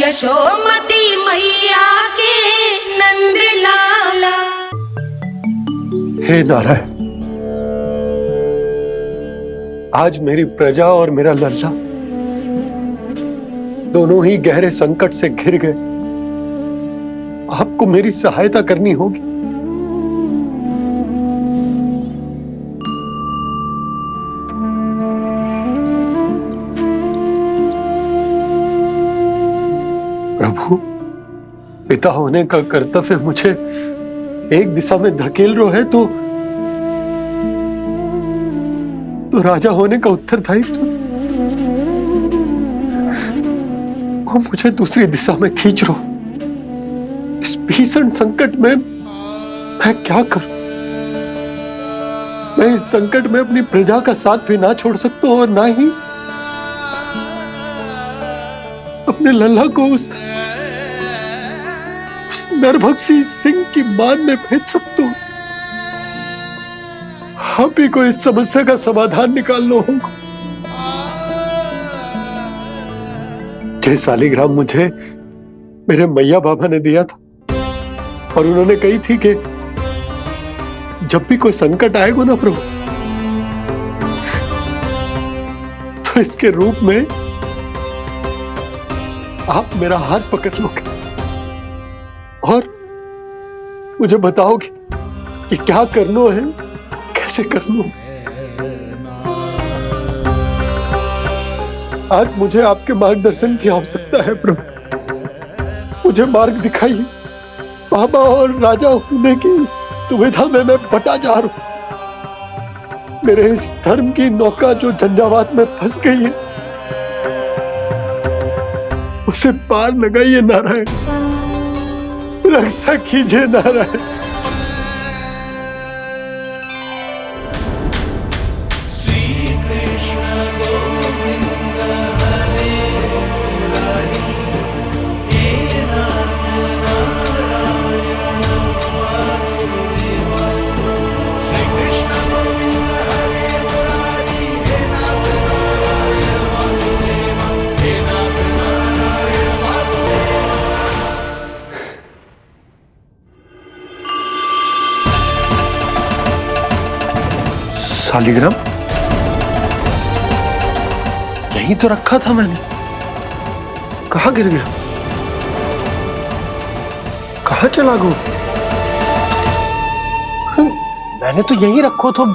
यशोमती मैया के नंद लाला। हे नारायण, आज मेरी प्रजा और मेरा लल्ला दोनों ही गहरे संकट से घिर गए। आपको मेरी सहायता करनी होगी। प्रभु, पिता होने का कर्तव्य मुझे एक दिशा में धकेल रहे है तो राजा होने का उत्तरदायित्व वो मुझे दूसरी दिशा में खींच रो। इस भीषण संकट में मैं क्या करूं? मैं इस संकट में अपनी प्रजा का साथ भी ना छोड़ सकता हूं और ना ही अपने लल्ला को उस नरभक्षी सिंह की मान में भेज सकता हूं। आप ही को इस समस्या का समाधान निकालना होगा। जय शालिग्राम मुझे मेरे मैया बाबा ने दिया था और उन्होंने कही थी कि जब भी कोई संकट आएगा ना प्रभु, तो इसके रूप में आप मेरा हाथ पकड़ लोगे और मुझे बताओगे कि क्या करना है, कैसे करना है। आज मुझे आपके मार्गदर्शन की आवश्यकता है प्रभु। मुझे मार्ग दिखाइए। बाबा और राजा होने की सुविधा में मैं बटा जा रहा हूं। मेरे इस धर्म की नौका जो झंझावात में फंस गई है, उसे पार लगाइए नारायण। रक्षा कीजिए नारायण। शालिग्राम यहीं तो रखा था मैंने। कहाँ गिर गया? कहाँ चला गया? मैंने तो यहीं रखो था।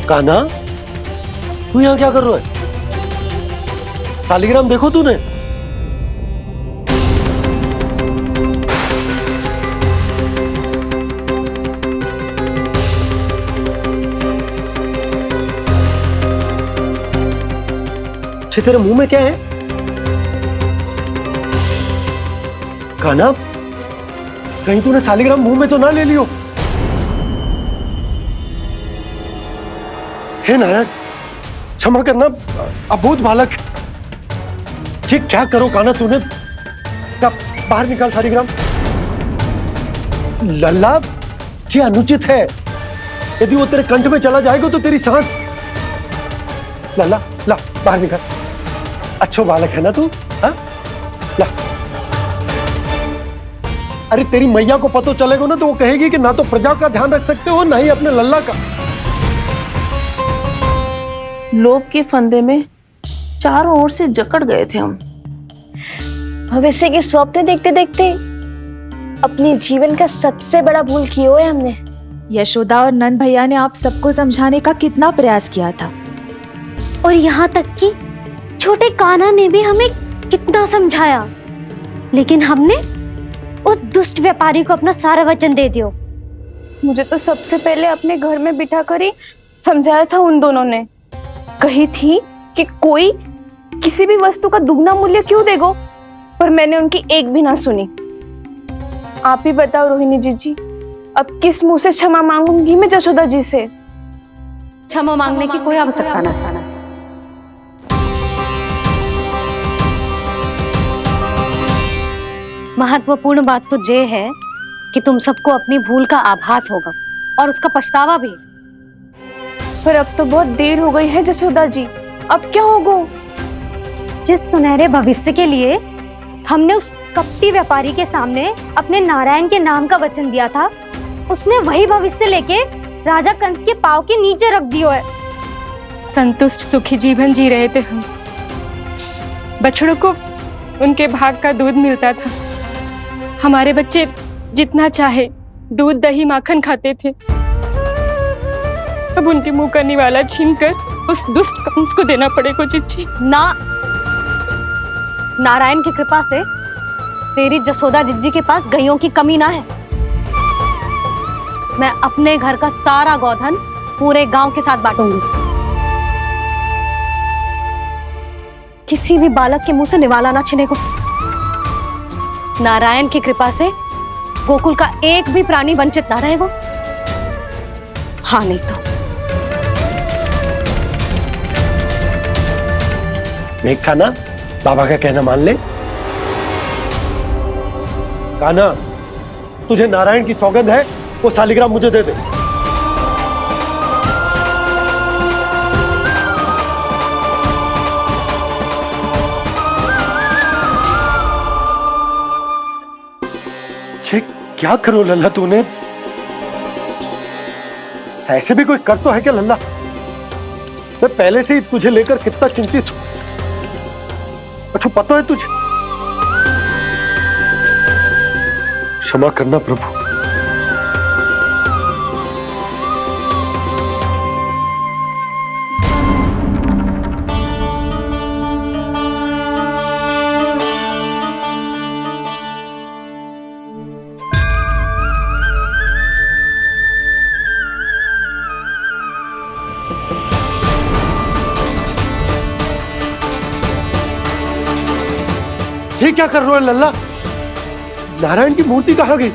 कान्हा, तू यहाँ क्या कर रहा है? शालिग्राम देखो तूने? तेरे मुंह में क्या है? कान्हा, कहीं तूने शालिग्राम मुंह में तो ना ले लियो? हे नारायण, क्षमा करना, अबोध बालक। जी क्या करो कान्हा तूने? बाहर निकाल शालिग्राम। लल्ला, जी अनुचित है। यदि वो तेरे कंठ में चला जाएगा तो तेरी सांस। लल्ला, ला बाहर निकाल। अच्छो बालक है ना तू? हाँ, ला। अरे तेरी मैया को पता चलेगा ना तो वो कहेगी कि ना तो प्रजा का ध्यान रख सकते हो ना ही अपने लल्ला का। लोभ के फंदे में चारों ओर से जकड़ गए थे हम। भविष्य के स्वप्न देखते देखते अपने जीवन का सबसे बड़ा भूल किया है हमने। यशोदा और नंद भैया ने आप सबको समझाने का कितना प्रयास किया था, और यहाँ तक कि छोटे कान्हा ने भी हमें कितना समझाया, लेकिन हमने उस दुष्ट व्यापारी को अपना सारा वचन दे दिया। मुझे तो सबसे पहले अपने घर में बिठा कर ही समझाया था उन दोनों ने। कही थी कि कोई किसी भी वस्तु का दुगना मूल्य क्यों देगो, पर मैंने उनकी एक भी ना सुनी। आप ही बताओ रोहिणी जी, अब किस मुंह से क्षमा मांगूंगी मैं जशोदा जी से? क्षमा मांगने की कोई आवश्यकता ना था। महत्वपूर्ण बात तो ये है कि तुम सबको अपनी भूल का आभास होगा और उसका पछतावा भी। पर अब तो बहुत देर हो गई है जसोदा जी, अब क्या होगा? जिस सुनहरे भविष्य के लिए हमने उस कपटी व्यापारी के सामने अपने नारायण के नाम का वचन दिया था, उसने वही भविष्य लेके राजा कंस के पांव के नीचे रख दियो है। संतुष्ट सुखी जीवन जी रहे थे हम। बछड़ों को उनके भाग का दूध मिलता था। हमारे बच्चे जितना चाहे दूध दही माखन खाते थे। अब उनके मुंह का निवाला छीनकर उस दुष्ट कंस को देना पड़ेगा चिच्ची। ना, नारायण की कृपा से तेरी जसोदा जिज्जी के पास गइयों की कमी ना है। मैं अपने घर का सारा गोधन पूरे गांव के साथ बांटूंगी। किसी भी बालक के मुंह से निवाला ना छिने को। नारायण की कृपा से गोकुल का एक भी प्राणी वंचित ना रहेगा। हाँ नहीं तो देख कान्हा, बाबा का कहना मान ले। कान्हा, तुझे नारायण की सौगंध है, वो शालिग्राम मुझे दे दे। छे, क्या करो लल्ला तूने? ऐसे भी कोई कर तो है क्या लल्ला? मैं पहले से ही तुझे लेकर कितना चिंतित हूं। अच्छा पता है तुझे? क्षमा करना प्रभु। ये क्या कर रहे हो लल्ला? नारायण की मूर्ति कहाँ गई?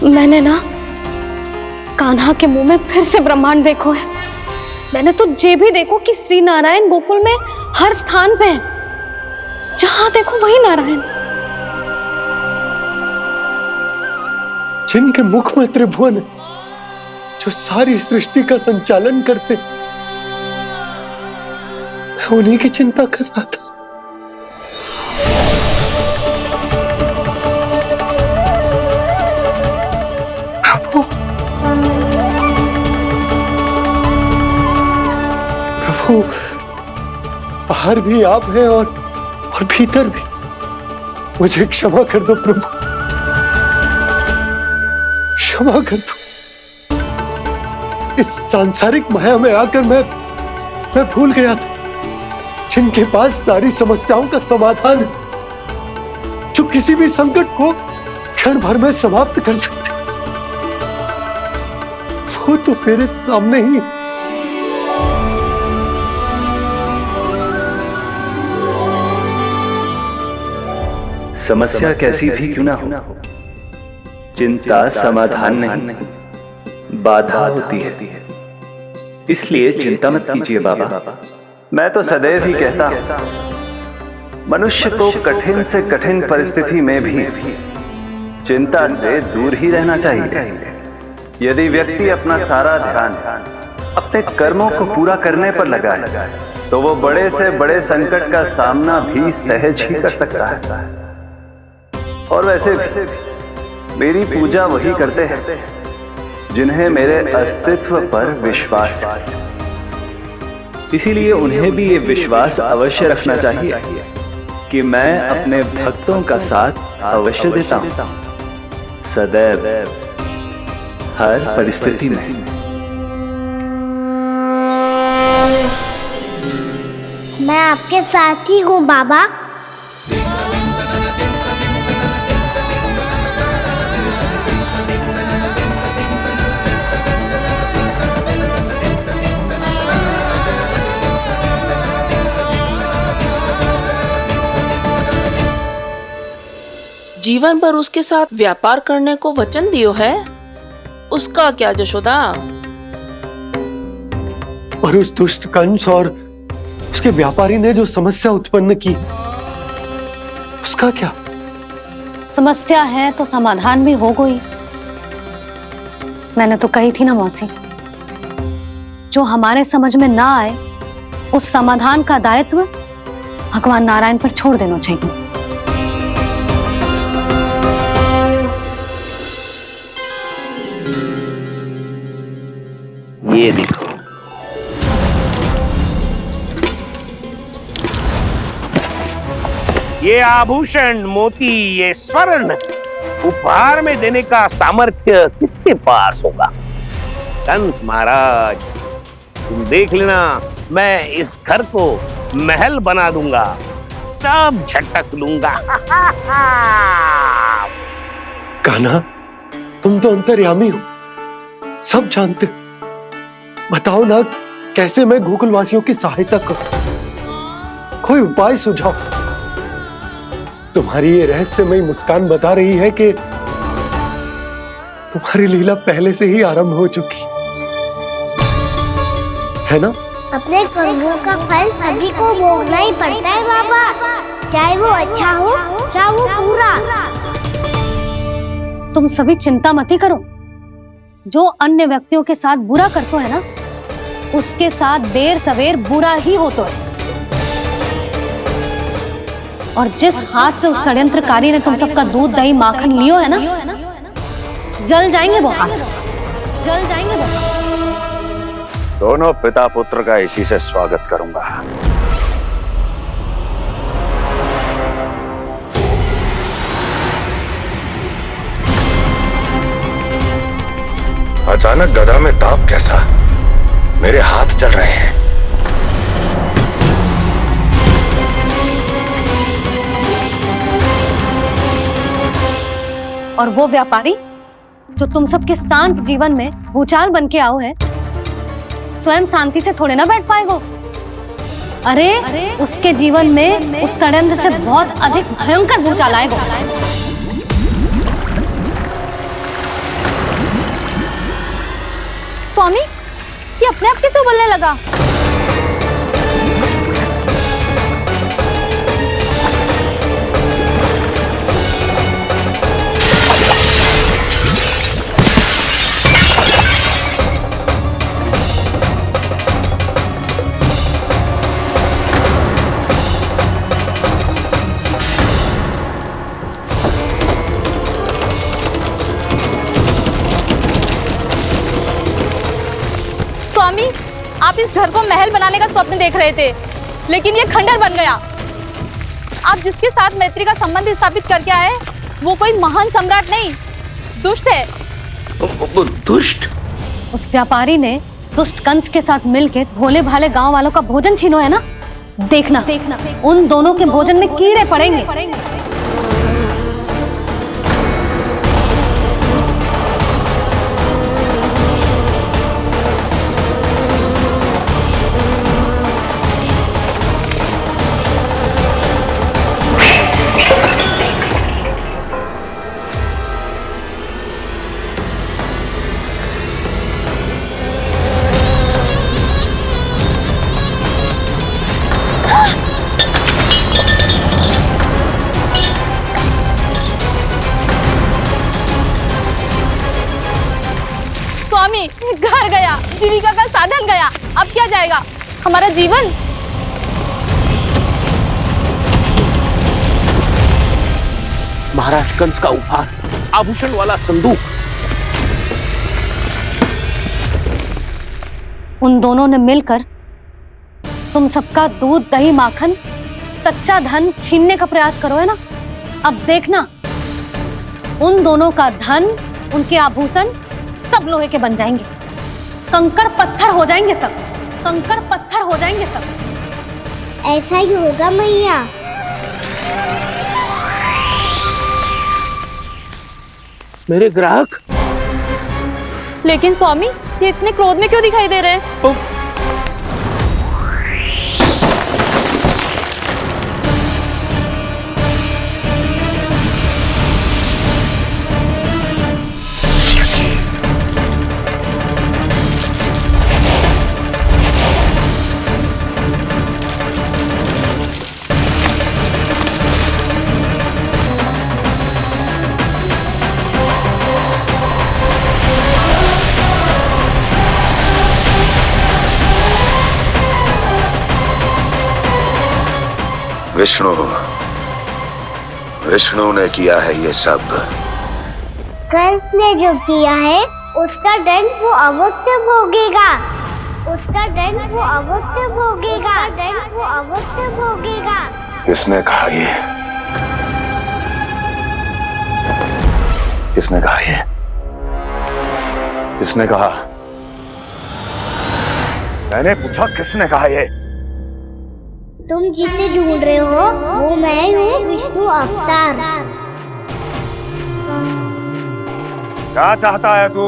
मैंने ना कान्हा के मुंह में फिर से ब्रह्मांड देखो है। मैंने तो ये भी देखो कि श्री नारायण गोकुल में हर स्थान पे है। जहां देखो वही नारायण। जिनके मुख में त्रिभुवन है, जो सारी सृष्टि का संचालन करते, मैं उन्हीं की चिंता कर रहा था। प्रभु, बाहर भी आप हैं और भीतर भी। मुझे क्षमा कर दो प्रभु, क्षमा कर दो। इस सांसारिक माया में आकर मैं भूल गया था, जिनके पास सारी समस्याओं का समाधान है, जो किसी भी संकट को क्षण भर में समाप्त कर सकते, वो तो मेरे सामने ही। समस्या कैसी भी क्यों ना हो, चिंता समाधान नहीं, बाधा होती है। इसलिए चिंता मत कीजिए बाबा। मैं तो सदैव ही कहता हूं, मनुष्य को कठिन से कठिन परिस्थिति में भी चिंता से दूर ही रहना चाहिए। यदि व्यक्ति अपना सारा ध्यान अपने कर्मों को पूरा करने पर लगाए, तो वो बड़े से बड़े संकट का सामना भी सहज ही कर सकता है। और वैसे भी मेरी पूजा वही करते हैं जिन्हें मेरे अस्तित्व पर विश्वास है। इसीलिए उन्हें भी ये विश्वास अवश्य रखना चाहिए कि मैं अपने भक्तों का साथ अवश्य देता हूं, सदैव, हर परिस्थिति में। मैं आपके साथ ही हूँ बाबा। जीवन भर उसके साथ व्यापार करने को वचन दियो है, उसका क्या यशोदा? और उस दुष्ट कंस और उसके व्यापारी ने जो समस्या उत्पन्न की, उसका क्या? समस्या है तो समाधान भी हो गई। मैंने तो कही थी ना मौसी, जो हमारे समझ में ना आए उस समाधान का दायित्व भगवान नारायण पर छोड़ देना चाहिए। ये देखो, ये आभूषण, मोती, ये स्वर्ण उपहार में देने का सामर्थ्य किसके पास होगा? कंस महाराज, तुम देख लेना, मैं इस घर को महल बना दूंगा, सब झटक लूंगा। कान्हा, तुम तो अंतर्यामी हो, सब जानते हो। बताओ ना, कैसे मैं गोकुलवासियों की सहायता करूं? कोई उपाय सुझाओ। तुम्हारी ये रहस्यमयी मुस्कान बता रही है कि तुम्हारी लीला पहले से ही आरंभ हो चुकी है ना? अपने कर्मों का फल सभी को भोगना ही पड़ता है बाबा, चाहे वो अच्छा हो चाहे वो बुरा। तुम सभी चिंता मत करो। जो अन्य व्यक्तियों के साथ बुरा करते है ना, उसके साथ देर सवेर बुरा ही होता है। और जिस हाथ से उस षड्यंत्रकारी ने तुम सबका दूध दही माखन लियो है ना, जल जाएंगे वो हाथ, जल जाएंगे वो हाथ। दोनों पिता पुत्र का इसी से स्वागत करूंगा। अचानक गदा में ताप कैसा? मेरे हाथ जल रहे हैं। और वो व्यापारी जो तुम सबके शांत जीवन में भूचाल बन के आओ है, स्वयं शांति से थोड़े ना बैठ पाएगो। अरे उसके जीवन में उस षड्यंत्र से बहुत अधिक भयंकर भूचाल आएगा। स्वामी, ये अपने आप कैसे उबलने लगा? स्वामी, आप इस घर को महल बनाने का स्वप्न देख रहे थे, लेकिन ये खंडर बन गया। आप जिसके साथ मैत्री का संबंध स्थापित करके आए, वो कोई महान सम्राट नहीं, दुष्ट है। दुष्ट? उस व्यापारी ने दुष्ट कंस के साथ मिलकर भोले भाले गांव वालों का भोजन छीनो है ना। देखना उन दोनों के भोजन में कीड़े पड़ेंगे। स्वामी, घर गया, जीविका का साधन गया, अब क्या जाएगा हमारा जीवन? महाराज कंस का उपहार, आभूषण वाला संदूक, उन दोनों ने मिलकर तुम सबका दूध दही माखन सच्चा धन छीनने का प्रयास करो, है ना? अब देखना, उन दोनों का धन, उनके आभूषण सब लोहे के बन जाएंगे, कंकड़ पत्थर हो जाएंगे सब, कंकड़ पत्थर हो जाएंगे सब। ऐसा ही होगा मैया। मेरे ग्राहक। लेकिन स्वामी, ये इतने क्रोध में क्यों दिखाई दे रहे हैं? विष्णु, विष्णु ने किया है ये सब। कंस ने जो किया है उसका दंड वो अवश्य भोगेगा, उसका दंड वो अवश्य भोगेगा, दंड वो अवश्य भोगेगा। किसने कहा ये? किसने कहा ये? किसने कहा? मैंने पूछा किसने कहा ये? तुम जिसे ढूंढ रहे हो वो मैं हूँ, विष्णु अवतार। क्या चाहता है तू?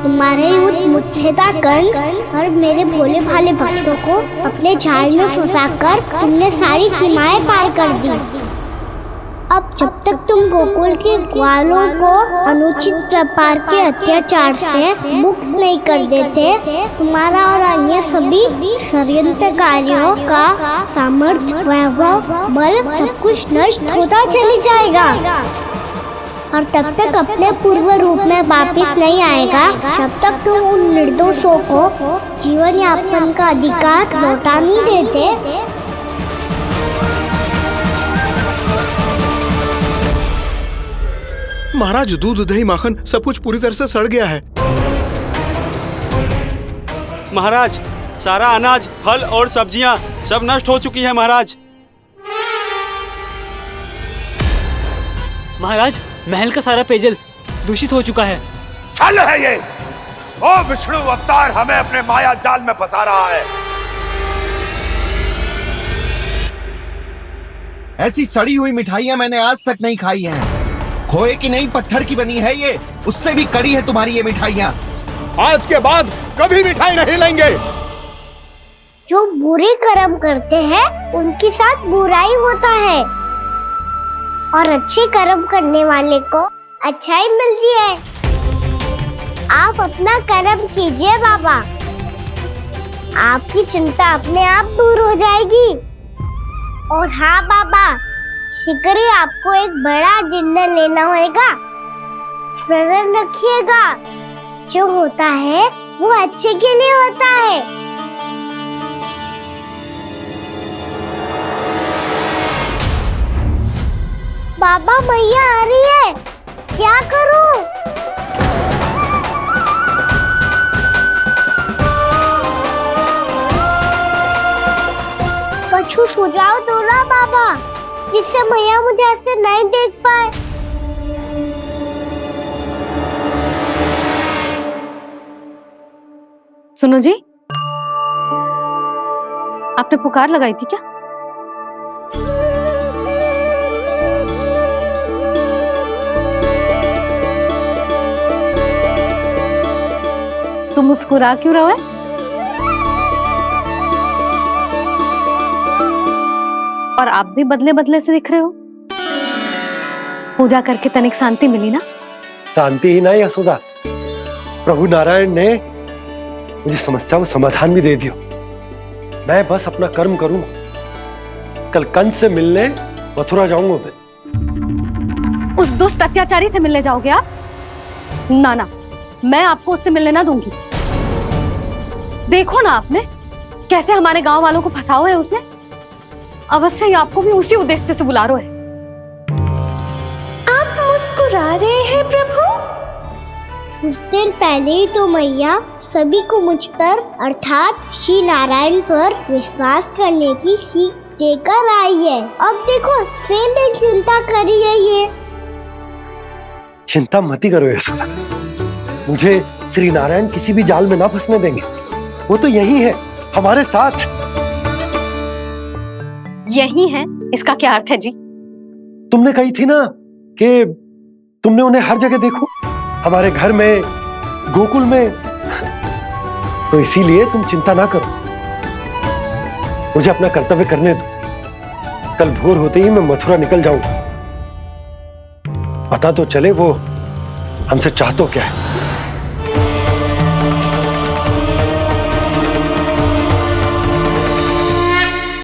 तुम्हारे युद्ध मुझसे था कंस, और मेरे भोले भाले भक्तों को अपने जाल में फंसाकर तुमने सारी सीमाएं पार कर दी। अब जब तक तुम गोकुल के ग्वालों को अनुचित प्रकार के अत्याचार से मुक्त नहीं कर देते, तुम्हारा और अन्य सभी षड्यंत्रकारियों का सामर्थ्य, वैभव, बल सब कुछ नष्ट होता चली जाएगा, और तब तक अपने पूर्व रूप में वापिस नहीं आएगा जब तक तुम उन निर्दोषों को जीवन यापन का अधिकार लौटा नहीं देते। महाराज, दूध दही माखन सब कुछ पूरी तरह से सड़ गया है। महाराज, सारा अनाज, फल और सब्जियां सब नष्ट हो चुकी है महाराज। महाराज, महल का सारा पेयजल दूषित हो चुका है। छल है ये। ओ विष्णु अवतार हमें अपने माया जाल में फंसा रहा है। ऐसी सड़ी हुई मिठाइयां मैंने आज तक नहीं खाई हैं। खोए की नहीं, पत्थर की बनी है ये, उससे भी कड़ी है तुम्हारी ये मिठाइयां। आज के बाद कभी मिठाई नहीं लेंगे। जो बुरे कर्म करते हैं उनके साथ बुराई होता है, और अच्छे कर्म करने वाले को अच्छाई मिलती है। आप अपना कर्म कीजिए बाबा, आपकी चिंता अपने आप दूर हो जाएगी। और हाँ बाबा, शीघ्र ही आपको एक बड़ा डिनर लेना होगा। स्मरण रखिएगा, जो होता है वो अच्छे के लिए होता है। बाबा, मैया आ रही है, क्या करूं? कछु सुझाव दो ना बाबा, जिससे मैया मुझे ऐसे नहीं देख पाए। सुनो जी, आपने पुकार लगाई थी क्या? तुम मुस्कुरा क्यों रहे हो? और आप भी बदले बदले से दिख रहे हो। पूजा करके तनिक शांति मिली ना? शांति ही नहीं यशोदा, प्रभु नारायण ने मुझे समस्या को समाधान भी दे दिया। मैं बस अपना कर्म करूंगा। कल कंस से मिलने मथुरा जाऊंगा मैं। उस दुष्ट अत्याचारी से मिलने जाओगे आप? ना ना, मैं आपको उससे मिलने ना दूंगी। देखो ना आपने कैसे हमारे गांव वालों को फंसाओ है उसने। अवश्य ही आपको भी उसी उद्देश्य से बुला रहा है। आप मुस्कुरा रहे हैं प्रभु? कुछ देर पहले ही तो मैया सभी को मुझ पर अर्थात श्री नारायण पर विश्वास करने की सीख देकर आई है। अब देखो सेम भी चिंता करी है ये। चिंता मत ही करो यशोदा, मुझे श्री नारायण किसी भी जाल में ना फंसने देंगे। वो तो यही है हमारे साथ। यही है, इसका क्या अर्थ है जी? तुमने कही थी ना कि तुमने उन्हें हर जगह देखो, हमारे घर में, गोकुल में, तो इसीलिए तुम चिंता ना करो, मुझे अपना कर्तव्य करने दो। कल भोर होते ही मैं मथुरा निकल जाऊंगा। पता तो चले वो हमसे चाहतो क्या है।